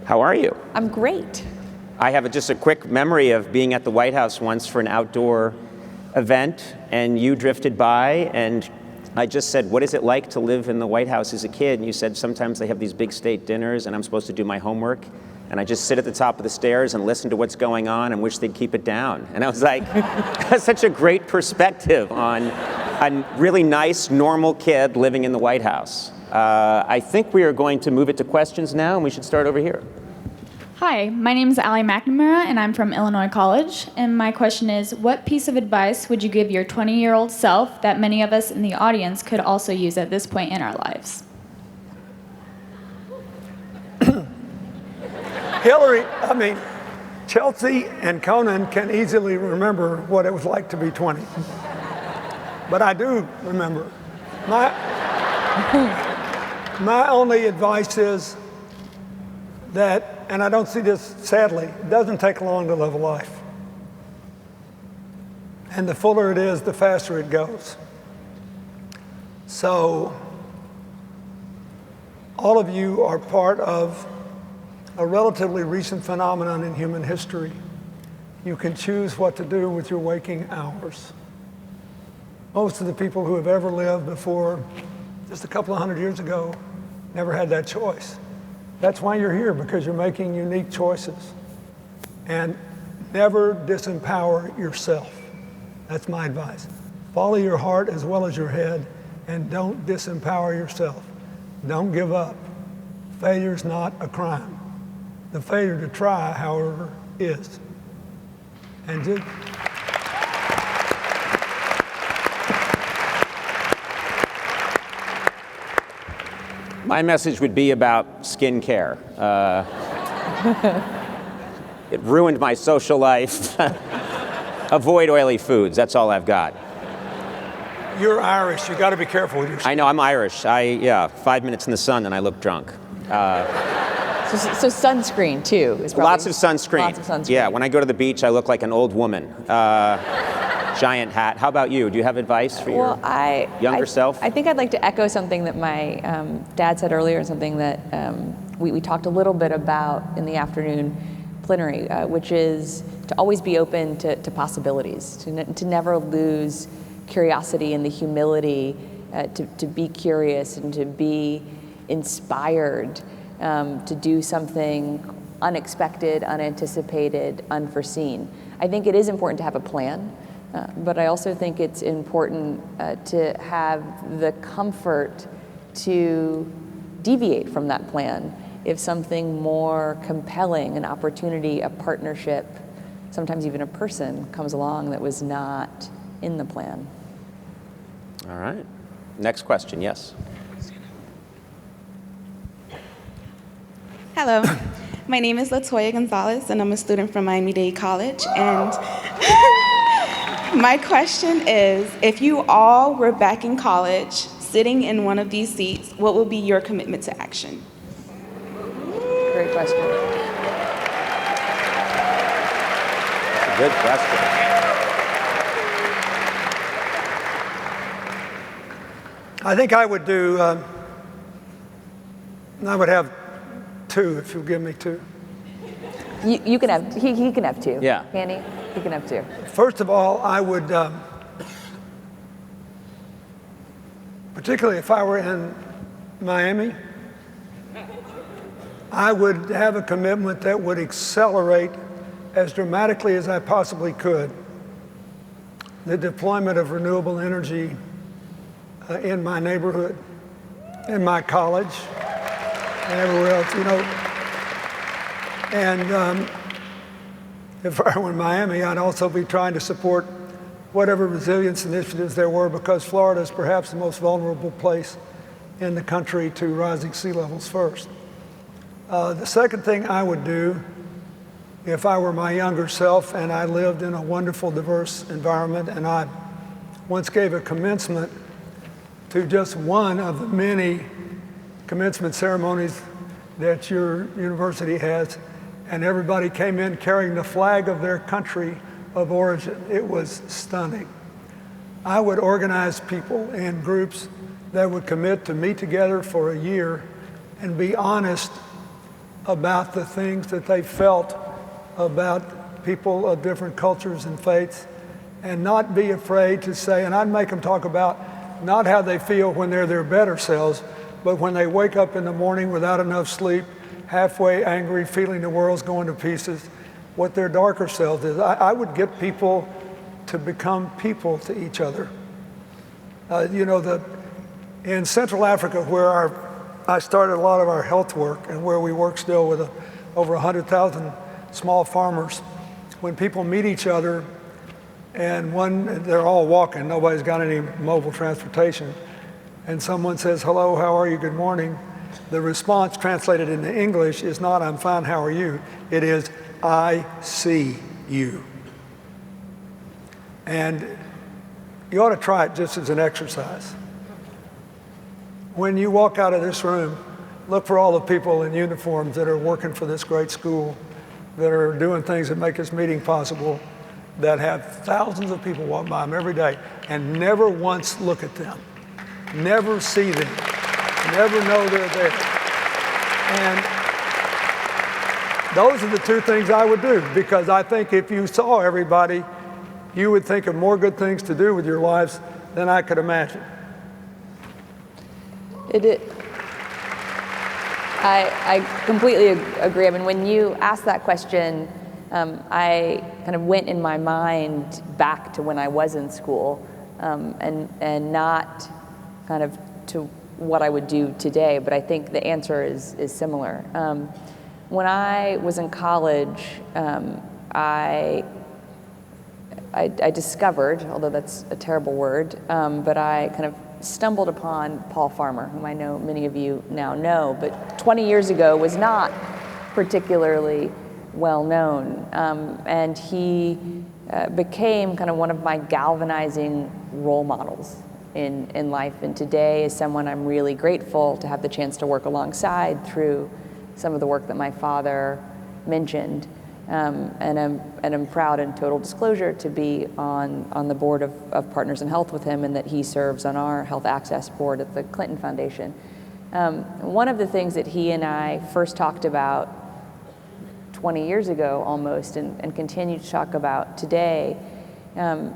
How are you? I'm great. I have just a quick memory of being at the White House once for an outdoor event, and you drifted by, and I just said, what is it like to live in the White House as a kid? And you said, sometimes they have these big state dinners, and I'm supposed to do my homework, and I just sit at the top of the stairs and listen to what's going on and wish they'd keep it down. And I was like, that's such a great perspective on a really nice, normal kid living in the White House. I think we are going to move it to questions now, and we should start over here. Hi, my name is Allie McNamara, and I'm from Illinois College. And my question is, what piece of advice would you give your 20-year-old self that many of us in the audience could also use at this point in our lives? Chelsea and Conan can easily remember what it was like to be 20. But I do remember. My only advice is that, and I don't see this sadly, it doesn't take long to live a life. And the fuller it is, the faster it goes. So, all of you are part of a relatively recent phenomenon in human history. You can choose what to do with your waking hours. Most of the people who have ever lived before just a couple of hundred years ago never had that choice. That's why you're here, because you're making unique choices. And never disempower yourself. That's my advice. Follow your heart as well as your head, and don't disempower yourself. Don't give up. Failure's not a crime. The failure to try, however, is. And just My message would be about skincare. It ruined my social life. Avoid oily foods, that's all I've got. You're Irish, you gotta be careful with your skin. I know, I'm Irish. 5 minutes in the sun and I look drunk. So sunscreen, too, is probably... Lots of sunscreen. Lots of sunscreen. Yeah, when I go to the beach, I look like an old woman. Giant hat. How about you? Do you have advice for your younger self? I think I'd like to echo something that my dad said earlier, and something that we talked a little bit about in the afternoon plenary, which is to always be open to possibilities, to never lose curiosity and the humility to be curious and to be inspired to do something unexpected, unanticipated, unforeseen. I think it is important to have a plan. But I also think it's important to have the comfort to deviate from that plan if something more compelling, an opportunity, a partnership, sometimes even a person comes along that was not in the plan. All right. Next question, yes. Hello, my name is Latoya Gonzalez, and I'm a student from Miami-Dade College. And my question is, if you all were back in college, sitting in one of these seats, what would be your commitment to action? Great question. That's a good question. I think I would do, I would have two, if you'll give me two. You can have, he can have two. Yeah. Can he? He can have two. First of all, I would, particularly if I were in Miami, I would have a commitment that would accelerate as dramatically as I possibly could the deployment of renewable energy in my neighborhood, in my college, and everywhere else, And if I were in Miami, I'd also be trying to support whatever resilience initiatives there were, because Florida is perhaps the most vulnerable place in the country to rising sea levels first. The second thing I would do, if I were my younger self and I lived in a wonderful, diverse environment, and I once gave a commencement to just one of the many commencement ceremonies that your university has, and everybody came in carrying the flag of their country of origin. It was stunning. I would organize people in groups that would commit to meet together for a year and be honest about the things that they felt about people of different cultures and faiths, and not be afraid to say, and I'd make them talk about not how they feel when they're their better selves, but when they wake up in the morning without enough sleep, halfway angry, feeling the world's going to pieces, what their darker self is. I would get people to become people to each other. In Central Africa, where I started a lot of our health work and where we work still with over 100,000 small farmers, when people meet each other and they're all walking, nobody's got any mobile transportation, and someone says, hello, how are you, good morning, the response translated into English is not, I'm fine, how are you? It is, I see you. And you ought to try it just as an exercise. When you walk out of this room, look for all the people in uniforms that are working for this great school, that are doing things that make this meeting possible, that have thousands of people walk by them every day, and never once look at them, never see them, never know they're there. And those are the two things I would do, because I think if you saw everybody, you would think of more good things to do with your lives than I could imagine. I completely agree. I mean, when you asked that question, I kind of went in my mind back to when I was in school, and not kind of to what I would do today, but I think the answer is similar. When I was in college, I discovered, although that's a terrible word, but I kind of stumbled upon Paul Farmer, whom I know many of you now know, but 20 years ago was not particularly well known. And he became kind of one of my galvanizing role models in life. And today is someone I'm really grateful to have the chance to work alongside through some of the work that my father mentioned. And I'm proud, in total disclosure, to be on the board of Partners in Health with him, and that he serves on our health access board at the Clinton Foundation. One of the things that he and I first talked about 20 years ago almost, and continue to talk about today,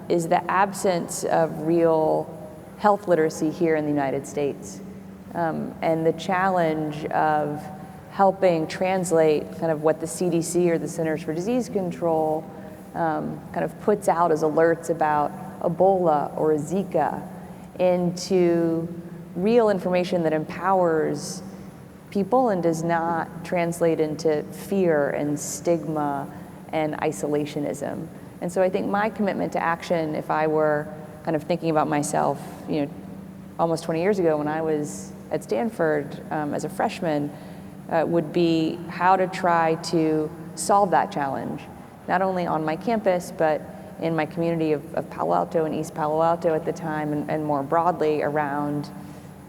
is the absence of real health literacy here in the United States, and the challenge of helping translate kind of what the CDC, or the Centers for Disease Control, kind of puts out as alerts about Ebola or Zika into real information that empowers people and does not translate into fear and stigma and isolationism. And so I think my commitment to action, if I were kind of thinking about myself, almost 20 years ago when I was at Stanford as a freshman, would be how to try to solve that challenge, not only on my campus, but in my community of Palo Alto and East Palo Alto at the time, and more broadly around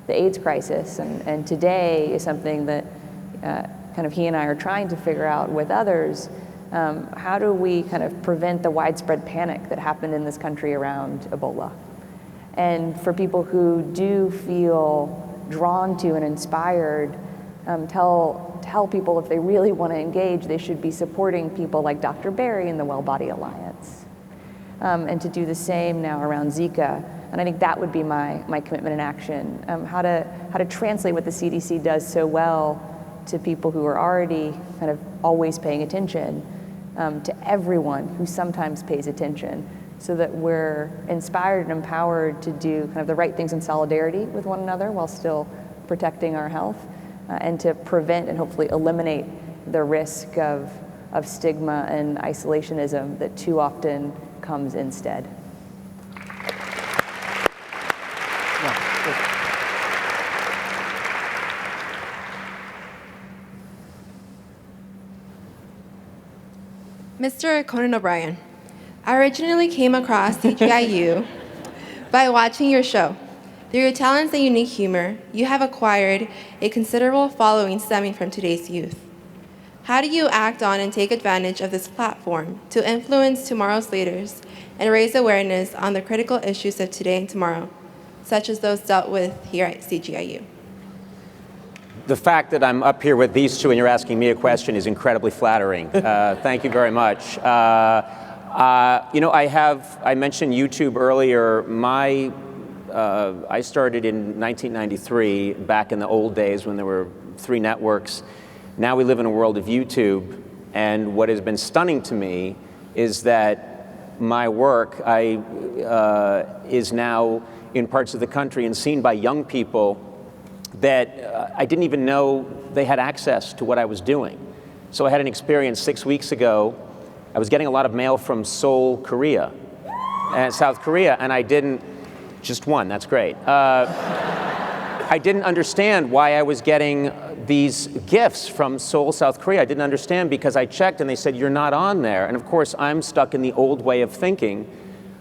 the AIDS crisis. And today is something that kind of he and I are trying to figure out with others. How do we kind of prevent the widespread panic that happened in this country around Ebola? And for people who do feel drawn to and inspired, tell people if they really want to engage, they should be supporting people like Dr. Berry and the Well Body Alliance. And to do the same now around Zika. And I think that would be my commitment in action. How to translate what the CDC does so well to people who are already kind of always paying attention, to everyone who sometimes pays attention, so that we're inspired and empowered to do kind of the right things in solidarity with one another while still protecting our health. And to prevent and hopefully eliminate the risk of stigma and isolationism that too often comes instead. Mr. Conan O'Brien, I originally came across CGIU by watching your show. Through your talents and unique humor, you have acquired a considerable following stemming from today's youth. How do you act on and take advantage of this platform to influence tomorrow's leaders and raise awareness on the critical issues of today and tomorrow, such as those dealt with here at CGIU? the fact that I'm up here with these two and you're asking me a question is incredibly flattering. Thank you very much. I mentioned YouTube earlier. I started in 1993, back in the old days when there were 3 networks. Now we live in a world of YouTube, and what has been stunning to me is that my work is now in parts of the country and seen by young people that I didn't even know they had access to what I was doing. So I had an experience 6 weeks ago. I was getting a lot of mail from Seoul, Korea, and South Korea, and I didn't, just one, that's great. I didn't understand why I was getting these gifts from Seoul, South Korea. I didn't understand because I checked and they said, you're not on there. And of course, I'm stuck in the old way of thinking.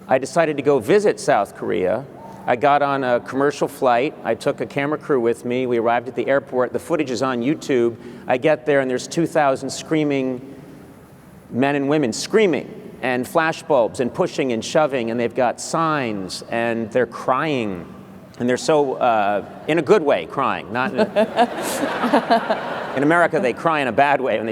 I decided to go visit South Korea. I got on a commercial flight. I took a camera crew with me. We arrived at the airport. The footage is on YouTube. I get there and there's 2,000 screaming men and women screaming, and flashbulbs and pushing and shoving, and they've got signs and they're crying. And they're so, in a good way, crying. Not in America, they cry in a bad way. And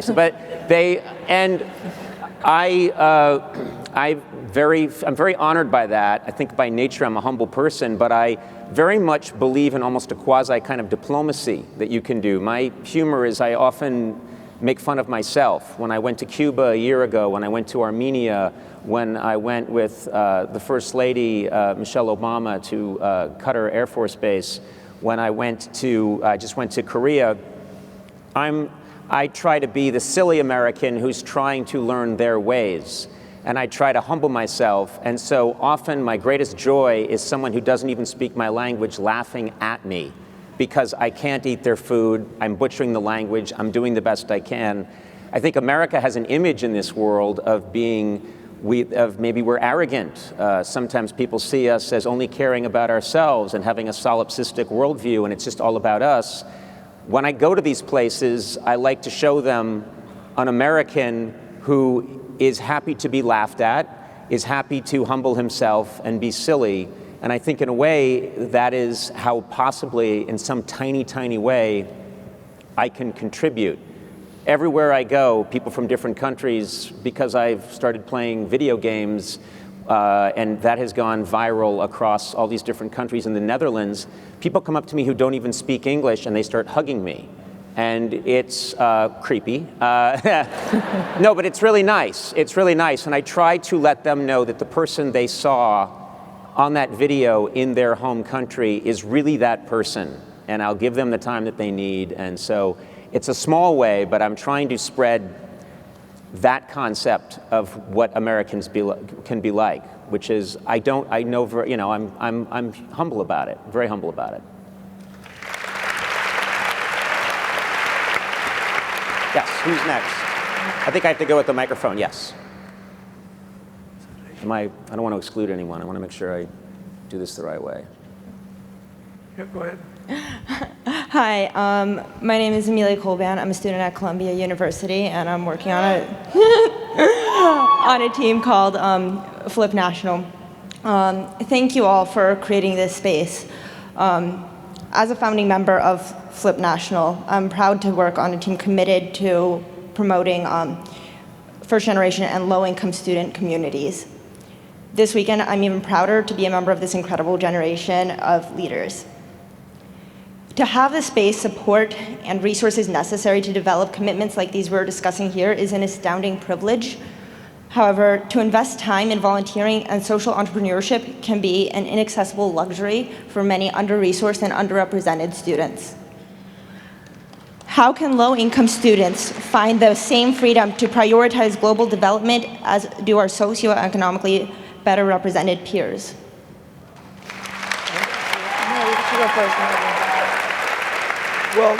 I'm very honored by that. I think by nature I'm a humble person, but I very much believe in almost a quasi kind of diplomacy that you can do. My humor is I often make fun of myself. When I went to Cuba a year ago, when I went to Armenia, when I went with the First Lady, Michelle Obama, to Qatar Air Force Base, when I just went to Korea, I try to be the silly American who's trying to learn their ways. And I try to humble myself. And so often my greatest joy is someone who doesn't even speak my language laughing at me, because I can't eat their food, I'm butchering the language, I'm doing the best I can. I think America has an image in this world of maybe we're arrogant. Sometimes people see us as only caring about ourselves and having a solipsistic worldview, and it's just all about us. When I go to these places, I like to show them an American who is happy to be laughed at, is happy to humble himself and be silly. And I think in a way, that is how possibly, in some tiny, tiny way, I can contribute. Everywhere I go, people from different countries, because I've started playing video games, and that has gone viral across all these different countries in the Netherlands, people come up to me who don't even speak English and they start hugging me. And it's creepy. No, but it's really nice. It's really nice. And I try to let them know that the person they saw on that video in their home country is really that person, and I'll give them the time that they need. And so it's a small way, but I'm trying to spread that concept of what Americans can be like, which is I'm humble about it, very humble about it. Yes, who's next? I think I have to go with the microphone, yes. I don't want to exclude anyone. I want to make sure I do this the right way. Yeah, go ahead. Hi, my name is Amelia Colban. I'm a student at Columbia University, and I'm working on a team called Flip National. Thank you all for creating this space. As a founding member of Flip National, I'm proud to work on a team committed to promoting first-generation and low-income student communities. This weekend, I'm even prouder to be a member of this incredible generation of leaders. To have the space, support, and resources necessary to develop commitments like these we're discussing here is an astounding privilege. However, to invest time in volunteering and social entrepreneurship can be an inaccessible luxury for many under-resourced and underrepresented students. How can low-income students find the same freedom to prioritize global development as do our socioeconomically better represented peers? Well,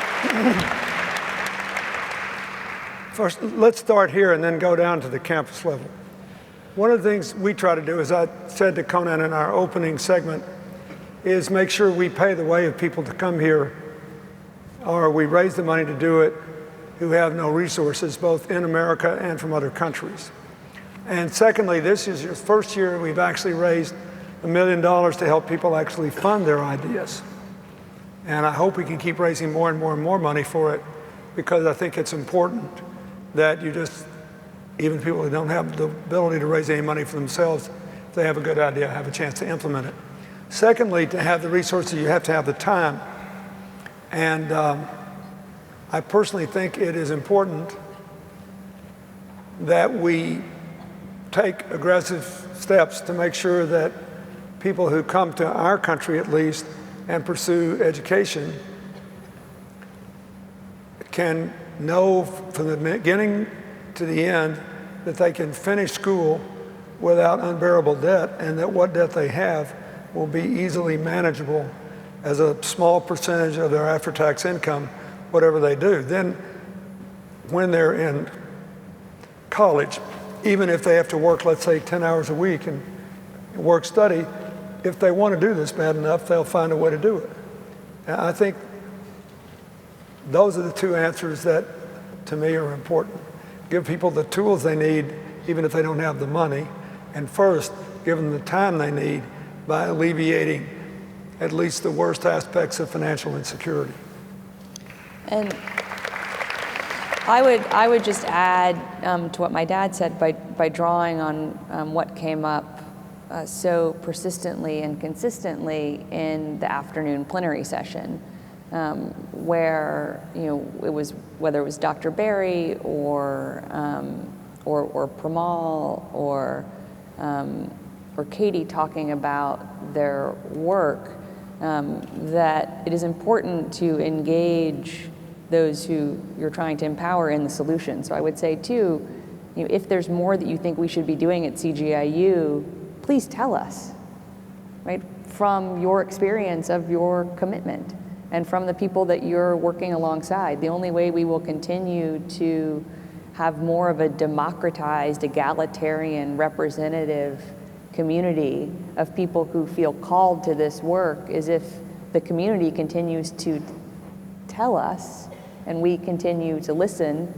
first, let's start here and then go down to the campus level. One of the things we try to do, as I said to Conan in our opening segment, is make sure we pay the way of people to come here, or we raise the money to do it, who have no resources, both in America and from other countries. And secondly, this is your first year we've actually raised $1 million to help people actually fund their ideas. And I hope we can keep raising more and more and more money for it, because I think it's important that even people who don't have the ability to raise any money for themselves, if they have a good idea, have a chance to implement it. Secondly, to have the resources, you have to have the time. And I personally think it is important that we take aggressive steps to make sure that people who come to our country, at least, and pursue education can know from the beginning to the end that they can finish school without unbearable debt, and that what debt they have will be easily manageable as a small percentage of their after-tax income, whatever they do. Then when they're in college, even if they have to work, let's say, 10 hours a week and work study, if they want to do this bad enough, they'll find a way to do it. And I think those are the two answers that, to me, are important. Give people the tools they need, even if they don't have the money, and first, give them the time they need by alleviating at least the worst aspects of financial insecurity. And I would just add to what my dad said by drawing on what came up so persistently and consistently in the afternoon plenary session, where it was, whether it was Dr. Berry or Pramal or Katie talking about their work, that it is important to engage those who you're trying to empower in the solution. So I would say too, if there's more that you think we should be doing at CGIU, please tell us, right? From your experience of your commitment and from the people that you're working alongside. The only way we will continue to have more of a democratized, egalitarian, representative community of people who feel called to this work is if the community continues to tell us and we continue to listen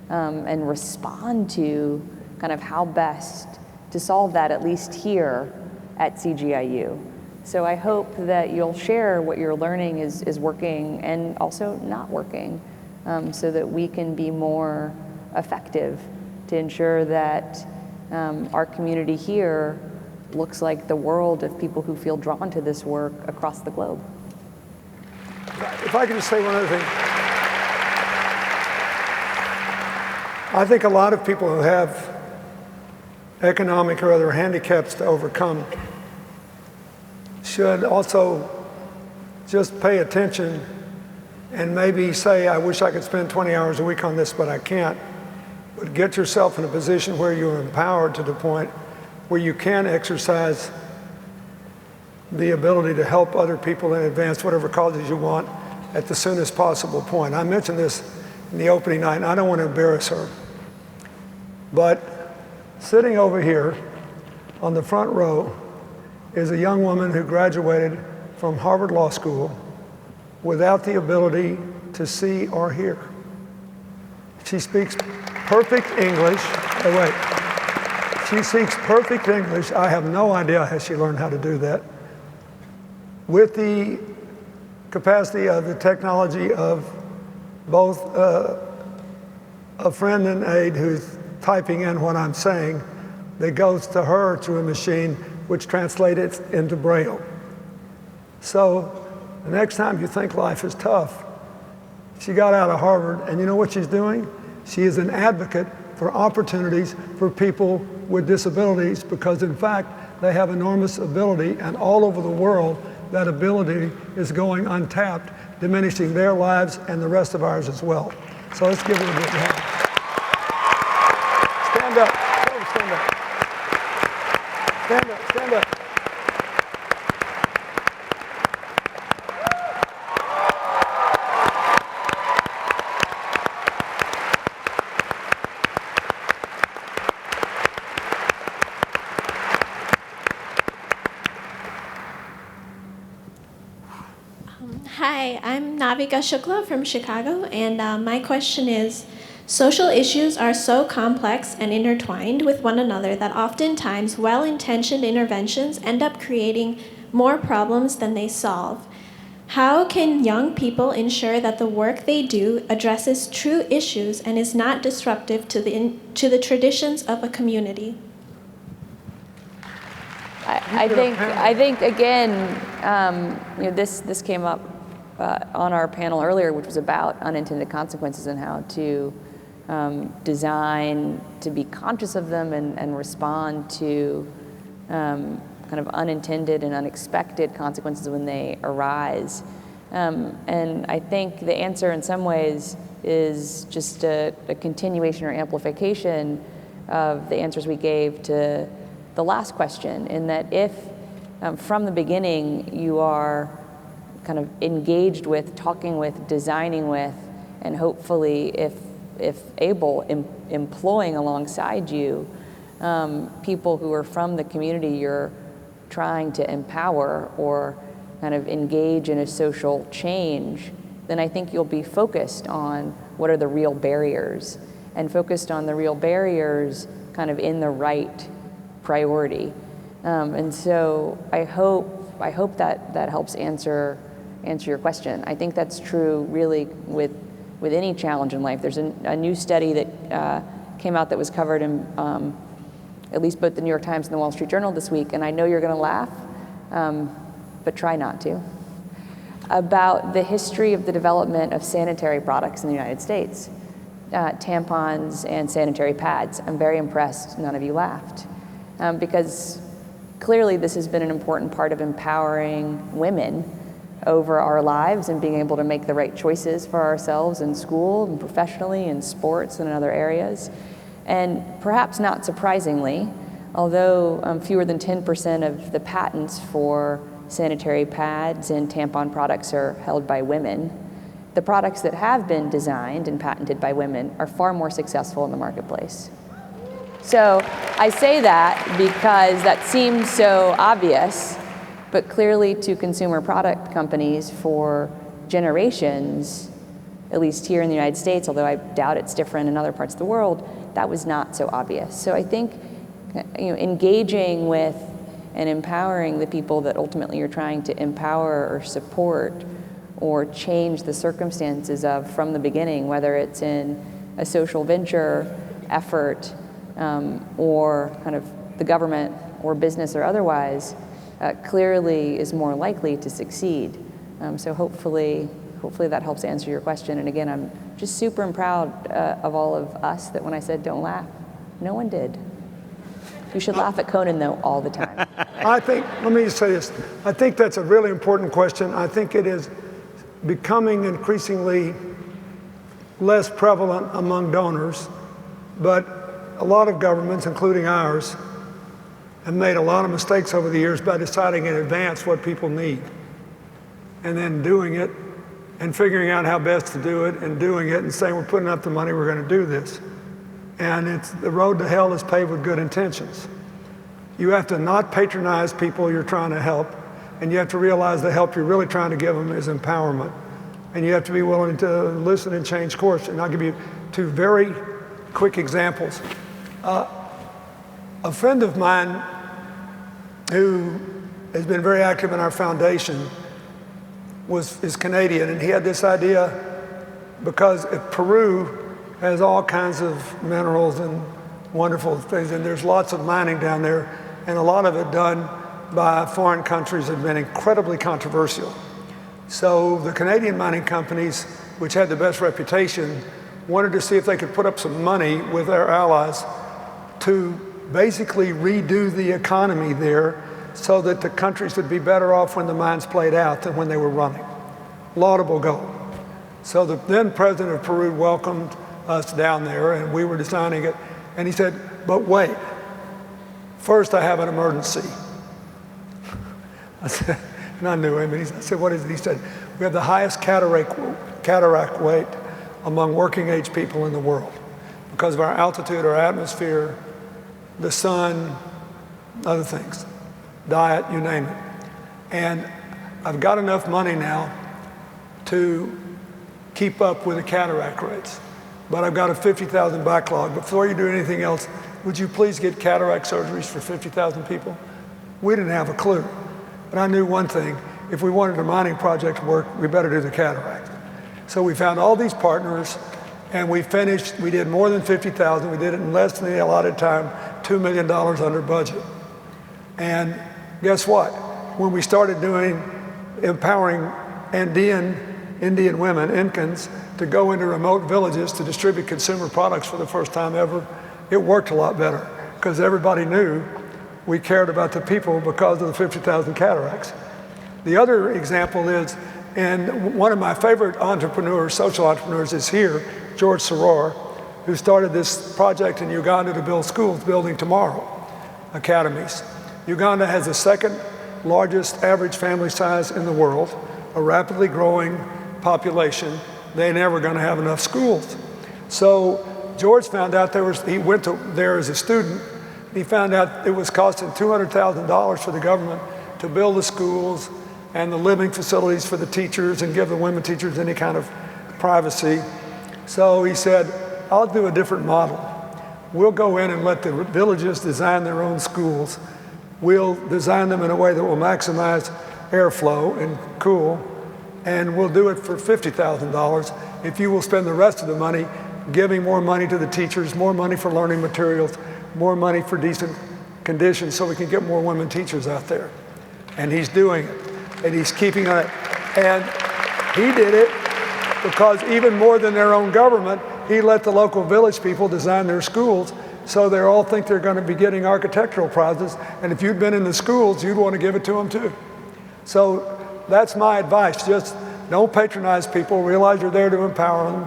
and respond to kind of how best to solve that, at least here at CGIU. So I hope that you'll share what you're learning is working and also not working, so that we can be more effective to ensure that our community here looks like the world of people who feel drawn to this work across the globe. If I could just say one other thing. I think a lot of people who have economic or other handicaps to overcome should also just pay attention and maybe say, I wish I could spend 20 hours a week on this, but I can't. But get yourself in a position where you're empowered to the point where you can exercise the ability to help other people and advance whatever causes you want at the soonest possible point. I mentioned this in the opening night, and I don't want to embarrass her. But sitting over here on the front row is a young woman who graduated from Harvard Law School without the ability to see or hear. She speaks perfect English. Oh, wait. She speaks perfect English. I have no idea how she learned how to do that. With the capacity of the technology of both a friend and aide who's typing in what I'm saying that goes to her through a machine which translates it into Braille. So the next time you think life is tough, she got out of Harvard, and you know what she's doing? She is an advocate for opportunities for people with disabilities, because in fact, they have enormous ability, and all over the world, that ability is going untapped, diminishing their lives and the rest of ours as well. So let's give her a big hand. Stand up. Stand up. Stand up. Stand up. Hi, I'm Navika Shukla from Chicago, and my question is, social issues are so complex and intertwined with one another that oftentimes well-intentioned interventions end up creating more problems than they solve. How can young people ensure that the work they do addresses true issues and is not disruptive to the traditions of a community? I think again, this came up on our panel earlier, which was about unintended consequences and how to design to be conscious of them and respond to kind of unintended and unexpected consequences when they arise. And I think the answer in some ways is just a continuation or amplification of the answers we gave to the last question, in that if from the beginning you are kind of engaged with, talking with, designing with, and hopefully, if able, employing alongside you people who are from the community you're trying to empower or kind of engage in a social change, then I think you'll be focused on what are the real barriers, and focused on the real barriers kind of in the right priority. And so I hope that helps answer your question. I think that's true really with any challenge in life. There's a new study that came out that was covered in at least both the New York Times and the Wall Street Journal this week, and I know you're going to laugh, but try not to, about the history of the development of sanitary products in the United States, tampons and sanitary pads. I'm very impressed none of you laughed, because clearly this has been an important part of empowering women over our lives and being able to make the right choices for ourselves in school and professionally, in sports and in other areas. And perhaps not surprisingly, although fewer than 10% of the patents for sanitary pads and tampon products are held by women, the products that have been designed and patented by women are far more successful in the marketplace. So I say that because that seems so obvious, but clearly to consumer product companies for generations, at least here in the United States, although I doubt it's different in other parts of the world, that was not so obvious. So I think engaging with and empowering the people that ultimately you're trying to empower or support or change the circumstances of from the beginning, whether it's in a social venture effort or kind of the government or business or otherwise, clearly is more likely to succeed. So hopefully that helps answer your question. And again, I'm just super proud of all of us that when I said don't laugh, no one did. You should laugh at Conan though all the time. Let me just say this. I think that's a really important question. I think it is becoming increasingly less prevalent among donors, but a lot of governments, including ours, have made a lot of mistakes over the years by deciding in advance what people need and then doing it and figuring out how best to do it and doing it and saying we're putting up the money, we're going to do this. And the road to hell is paved with good intentions. You have to not patronize people you're trying to help, and you have to realize the help you're really trying to give them is empowerment. And you have to be willing to listen and change course. And I'll give you two very quick examples. A friend of mine who has been very active in our foundation is Canadian, and he had this idea because if Peru has all kinds of minerals and wonderful things, and there's lots of mining down there, and a lot of it done by foreign countries have been incredibly controversial. So the Canadian mining companies, which had the best reputation, wanted to see if they could put up some money with their allies to basically redo the economy there so that the countries would be better off when the mines played out than when they were running. Laudable goal. So the then president of Peru welcomed us down there, and we were designing it, and he said, but wait, first I have an emergency. I said, and I knew him, and I said, what is it? He said, we have the highest cataract rate among working age people in the world because of our altitude, our atmosphere, the sun, other things, diet, you name it. And I've got enough money now to keep up with the cataract rates, but I've got a 50,000 backlog. Before you do anything else, would you please get cataract surgeries for 50,000 people? We didn't have a clue, but I knew one thing. if we wanted a mining project to work, we better do the cataract. So we found all these partners, and we did more than 50,000. We did it in less than the allotted time, $2 million under budget. And guess what? When we started empowering Indian women, Incans, to go into remote villages to distribute consumer products for the first time ever, it worked a lot better because everybody knew we cared about the people because of the 50,000 cataracts. The other example is, and one of my favorite entrepreneurs, social entrepreneurs, is here, George Soror, who started this project in Uganda to build schools, Building Tomorrow academies. Uganda has the second largest average family size in the world, a rapidly growing population. They're never going to have enough schools. So George found out he went there as a student. He found out it was costing $200,000 for the government to build the schools and the living facilities for the teachers and give the women teachers any kind of privacy. So he said, I'll do a different model. We'll go in and let the villages design their own schools. We'll design them in a way that will maximize airflow and cool, and we'll do it for $50,000 if you will spend the rest of the money giving more money to the teachers, more money for learning materials, more money for decent conditions so we can get more women teachers out there. And he's doing it, and he's keeping on it. And he did it because even more than their own government, he let the local village people design their schools so they all think they're going to be getting architectural prizes. And if you'd been in the schools, you'd want to give it to them too. So that's my advice. Just don't patronize people. Realize you're there to empower them.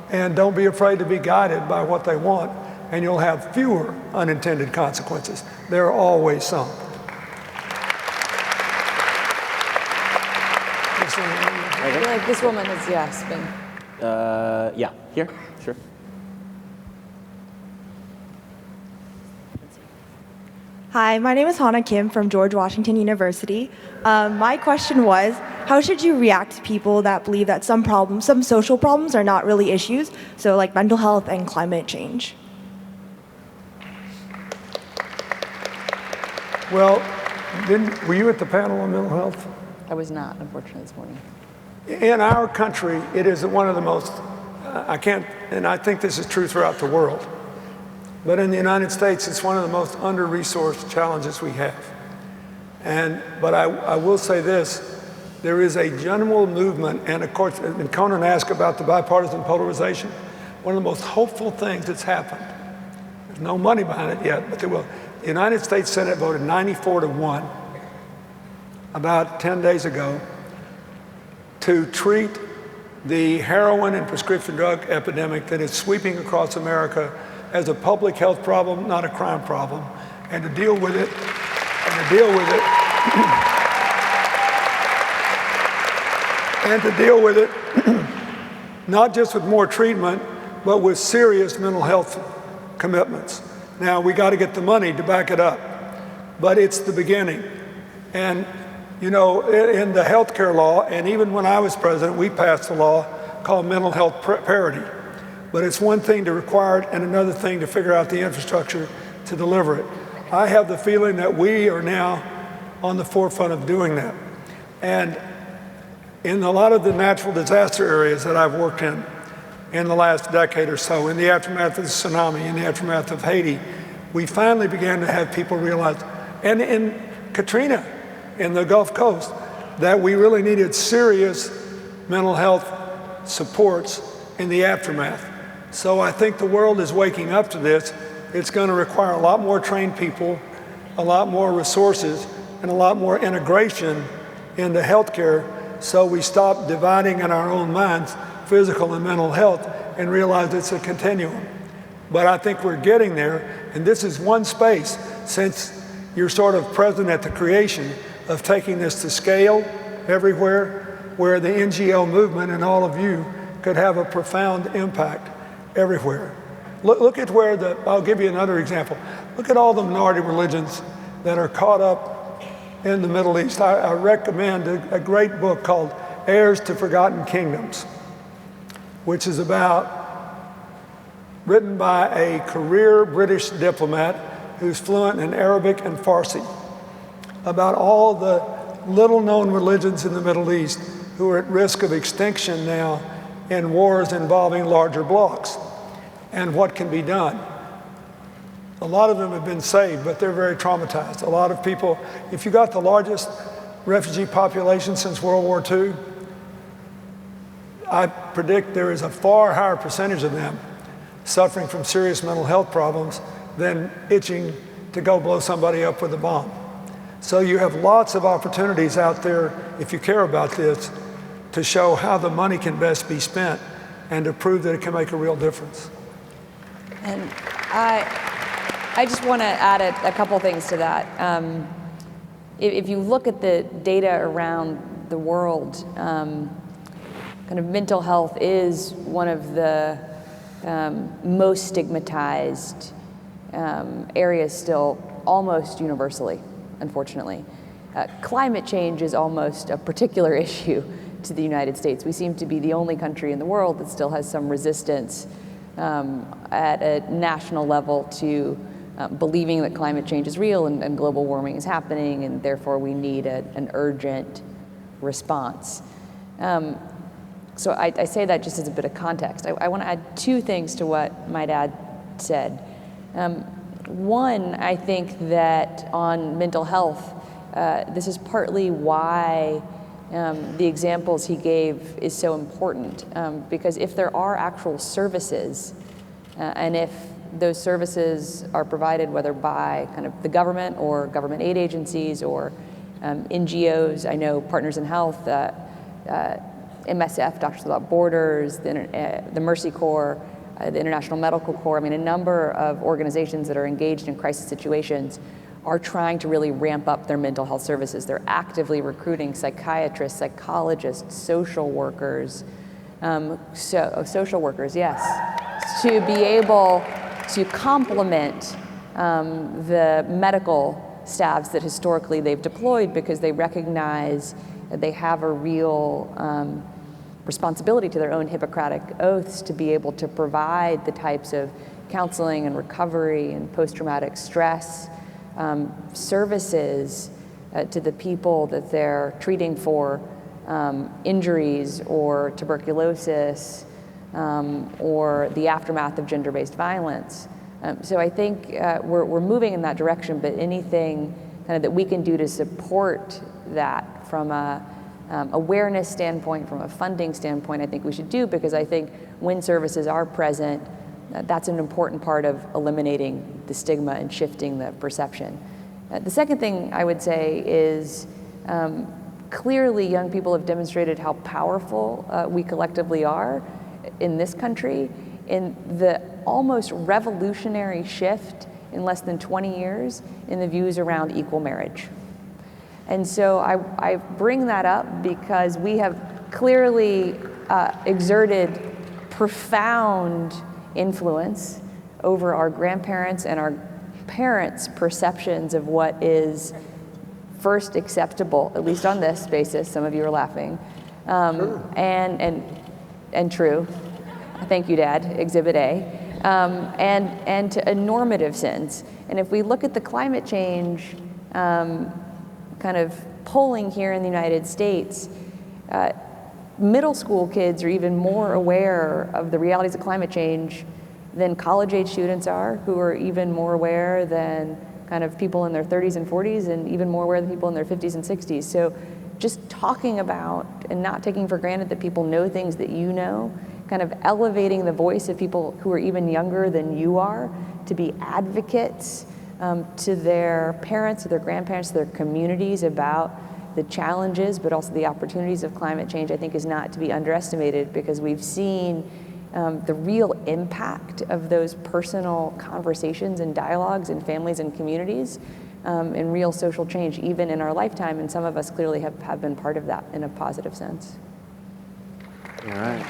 And don't be afraid to be guided by what they want. And you'll have fewer unintended consequences. There are always some. I feel like this woman has, been. Yeah, here, sure. Hi, my name is Hannah Kim from George Washington University. My question was, how should you react to people that believe that some social problems are not really issues, so like mental health and climate change? Well, were you at the panel on mental health? I was not, unfortunately, this morning. In our country, it is one of the most, and I think this is true throughout the world, but in the United States, it's one of the most under-resourced challenges we have. But I will say this, there is a general movement, and of course, and Conan asked about the bipartisan polarization. One of the most hopeful things that's happened, there's no money behind it yet, but there will. The United States Senate voted 94-1 about 10 days ago to treat the heroin and prescription drug epidemic that is sweeping across America as a public health problem, not a crime problem, and to deal with it, not just with more treatment, but with serious mental health commitments. Now, we got to get the money to back it up, but it's the beginning. And, you know, in the healthcare law, and even when I was president, we passed a law called mental health parity. But it's one thing to require it and another thing to figure out the infrastructure to deliver it. I have the feeling that we are now on the forefront of doing that. And in a lot of the natural disaster areas that I've worked in the last decade or so, in the aftermath of the tsunami, in the aftermath of Haiti, we finally began to have people realize, and in Katrina, in the Gulf Coast, that we really needed serious mental health supports in the aftermath. So I think the world is waking up to this. It's going to require a lot more trained people, a lot more resources, and a lot more integration into healthcare so we stop dividing in our own minds physical and mental health and realize it's a continuum. But I think we're getting there, and this is one space, since you're sort of present at the creation of taking this to scale everywhere, where the NGO movement and all of you could have a profound impact everywhere. Look at where I'll give you another example. Look at all the minority religions that are caught up in the Middle East. I recommend a great book called Heirs to Forgotten Kingdoms, which is written by a career British diplomat who's fluent in Arabic and Farsi, about all the little-known religions in the Middle East who are at risk of extinction now in wars involving larger blocks, and what can be done. A lot of them have been saved, but they're very traumatized. A lot of people, if you got the largest refugee population since World War II, I predict there is a far higher percentage of them suffering from serious mental health problems than itching to go blow somebody up with a bomb. So you have lots of opportunities out there, if you care about this, to show how the money can best be spent and to prove that it can make a real difference. And I just want to add a couple things to that. If you look at the data around the world, kind of mental health is one of the most stigmatized areas still, almost universally, unfortunately. Climate change is almost a particular issue to the United States. We seem to be the only country in the world that still has some resistance at a national level to believing that climate change is real and global warming is happening, and therefore we need an urgent response. So I say that just as a bit of context. I want to add two things to what my dad said. One, I think that on mental health, this is partly why the examples he gave is so important, because if there are actual services, and if those services are provided whether by kind of the government or government aid agencies or NGOs, I know Partners in Health, MSF, Doctors Without Borders, the Mercy Corps, the International Medical Corps, I mean, a number of organizations that are engaged in crisis situations are trying to really ramp up their mental health services. They're actively recruiting psychiatrists, psychologists, social workers, social workers, yes, to be able to complement the medical staffs that historically they've deployed, because they recognize that they have a real responsibility to their own Hippocratic oaths to be able to provide the types of counseling and recovery and post-traumatic stress services to the people that they're treating for injuries or tuberculosis or the aftermath of gender-based violence. So I think we're moving in that direction, but anything kind of that we can do to support that from a awareness standpoint, from a funding standpoint, I think we should do, because I think when services are present, that's an important part of eliminating the stigma and shifting the perception. The second thing I would say is clearly young people have demonstrated how powerful we collectively are in this country in the almost revolutionary shift in less than 20 years in the views around equal marriage. And so I bring that up because we have clearly exerted profound influence over our grandparents and our parents' perceptions of what is first acceptable, at least on this basis. Some of you are laughing. And true. Thank you, Dad, Exhibit A. And to a normative sense. And if we look at the climate change kind of polling here in the United States, middle school kids are even more aware of the realities of climate change than college-age students are, who are even more aware than kind of people in their 30s and 40s, and even more aware than people in their 50s and 60s. So just talking about and not taking for granted that people know things that you know, kind of elevating the voice of people who are even younger than you are to be advocates to their parents, to their grandparents, to their communities about the challenges, but also the opportunities of climate change, I think is not to be underestimated, because we've seen the real impact of those personal conversations and dialogues in families and communities and real social change, even in our lifetime, and some of us clearly have been part of that in a positive sense. All right.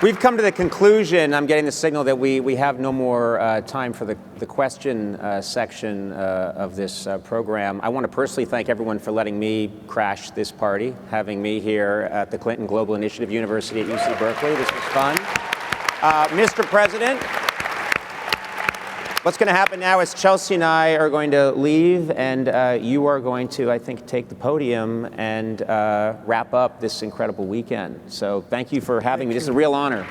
We've come to the conclusion, I'm getting the signal that we have no more time for the question section of this program. I want to personally thank everyone for letting me crash this party, having me here at the Clinton Global Initiative University at UC Berkeley. This was fun. Mr. President, What's going to happen now is Chelsea and I are going to leave, and you are going to, I think, take the podium and wrap up this incredible weekend. So thank you for having me. This is a real honor.